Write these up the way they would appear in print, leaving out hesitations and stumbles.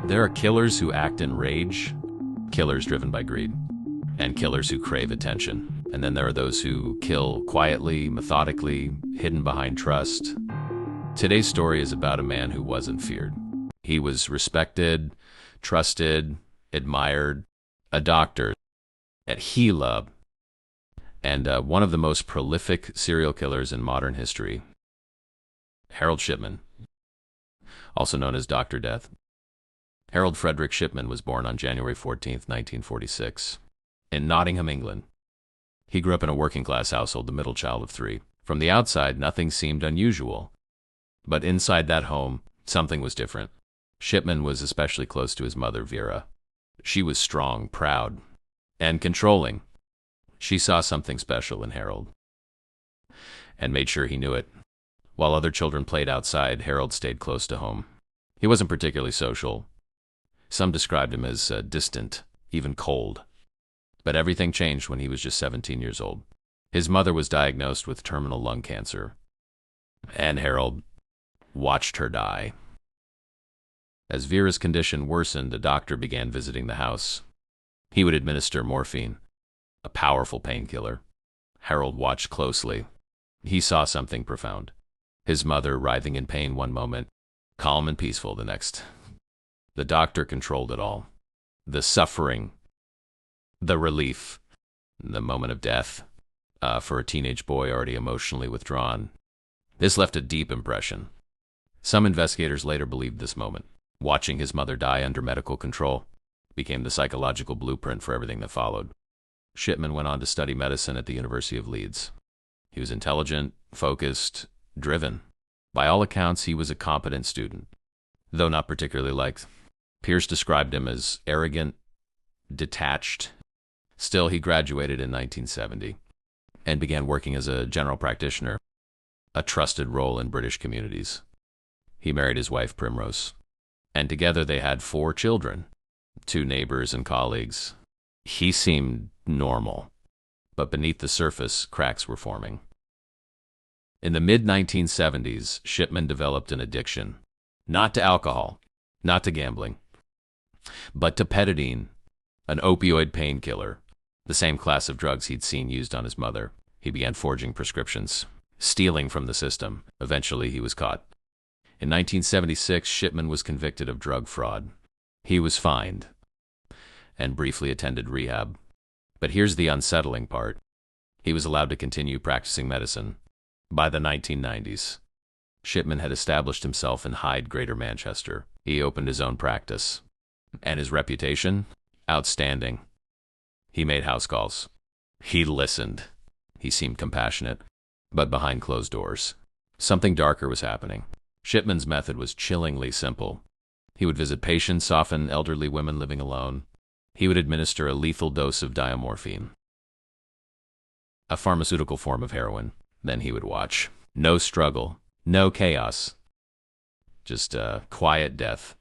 There are killers who act in rage, killers driven by greed, and killers who crave attention. And then there are those who kill quietly, methodically, hidden behind trust. Today's story is about a man who wasn't feared. He was respected, trusted, admired, a doctor at Gila, and one of the most prolific serial killers in modern history, Harold Shipman, also known as Dr. Death. Harold Frederick Shipman was born on January 14th, 1946, in Nottingham, England. He grew up in a working-class household, the middle child of three. From the outside, nothing seemed unusual. But inside that home, something was different. Shipman was especially close to his mother, Vera. She was strong, proud, and controlling. She saw something special in Harold and made sure he knew it. While other children played outside, Harold stayed close to home. He wasn't particularly social. Some described him as distant, even cold. But everything changed when he was just 17 years old. His mother was diagnosed with terminal lung cancer, and Harold watched her die. As Vera's condition worsened, a doctor began visiting the house. He would administer morphine, a powerful painkiller. Harold watched closely. He saw something profound. His mother writhing in pain one moment, calm and peaceful the next. The doctor controlled it all. The suffering, the relief, the moment of death, for a teenage boy already emotionally withdrawn. This left a deep impression. Some investigators later believed this moment, watching his mother die under medical control, became the psychological blueprint for everything that followed. Shipman went on to study medicine at the University of Leeds. He was intelligent, focused, driven. By all accounts, he was a competent student, though not particularly liked. Peers described him as arrogant, detached. Still, he graduated in 1970 and began working as a general practitioner, a trusted role in British communities. He married his wife, Primrose, and together they had 4 children, 2 neighbors and colleagues. He seemed normal, but beneath the surface, cracks were forming. In the mid-1970s, Shipman developed an addiction, not to alcohol, not to gambling, but to Petadine, an opioid painkiller, the same class of drugs he'd seen used on his mother. He began forging prescriptions, stealing from the system. Eventually, he was caught. In 1976, Shipman was convicted of drug fraud. He was fined and briefly attended rehab. But here's the unsettling part. He was allowed to continue practicing medicine. By the 1990s, Shipman had established himself in Hyde, Greater Manchester. He opened his own practice. And his reputation? Outstanding. He made house calls. He listened. He seemed compassionate. But behind closed doors, something darker was happening. Shipman's method was chillingly simple. He would visit patients, often elderly women living alone. He would administer a lethal dose of diamorphine, a pharmaceutical form of heroin. Then he would watch. No struggle, no chaos, just a quiet death.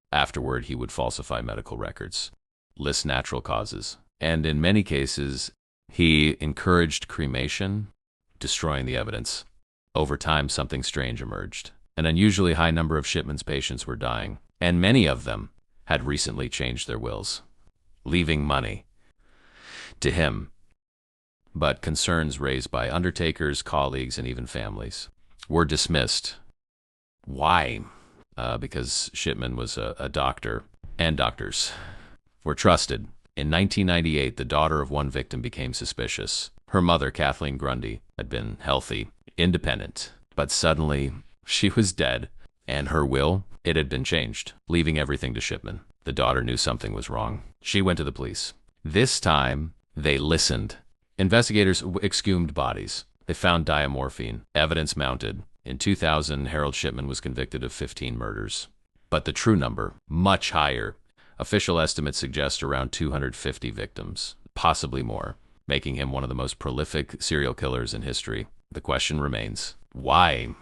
Afterward, he would falsify medical records, list natural causes, and in many cases, he encouraged cremation, destroying the evidence. Over time, something strange emerged. An unusually high number of Shipman's patients were dying, and many of them had recently changed their wills, leaving money to him. But concerns raised by undertakers, colleagues, and even families were dismissed. Why? Because Shipman was a doctor, and doctors were trusted. In 1998, the daughter of one victim became suspicious. Her mother, Kathleen Grundy, had been healthy, independent, but suddenly she was dead, and her will, it had been changed, leaving everything to Shipman. The daughter knew something was wrong. She went to the police. This time, they listened. Investigators exhumed bodies. They found diamorphine. Evidence mounted. In 2000, Harold Shipman was convicted of 15 murders. But the true number, much higher. Official estimates suggest around 250 victims, possibly more, making him one of the most prolific serial killers in history. The question remains, why?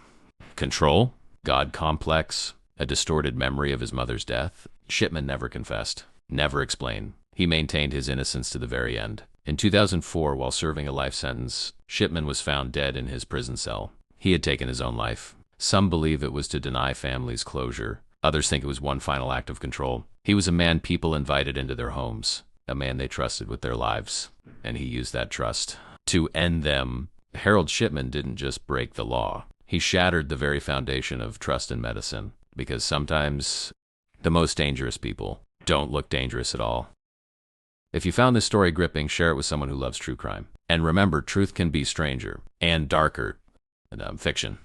Control? God complex? A distorted memory of his mother's death? Shipman never confessed, never explained. He maintained his innocence to the very end. In 2004, while serving a life sentence, Shipman was found dead in his prison cell. He had taken his own life. Some believe it was to deny families closure. Others think it was one final act of control. He was a man people invited into their homes, a man they trusted with their lives, and he used that trust to end them. Harold Shipman didn't just break the law. He shattered the very foundation of trust in medicine, because sometimes the most dangerous people don't look dangerous at all. If you found this story gripping, share it with someone who loves true crime. And remember, truth can be stranger and darker than fiction.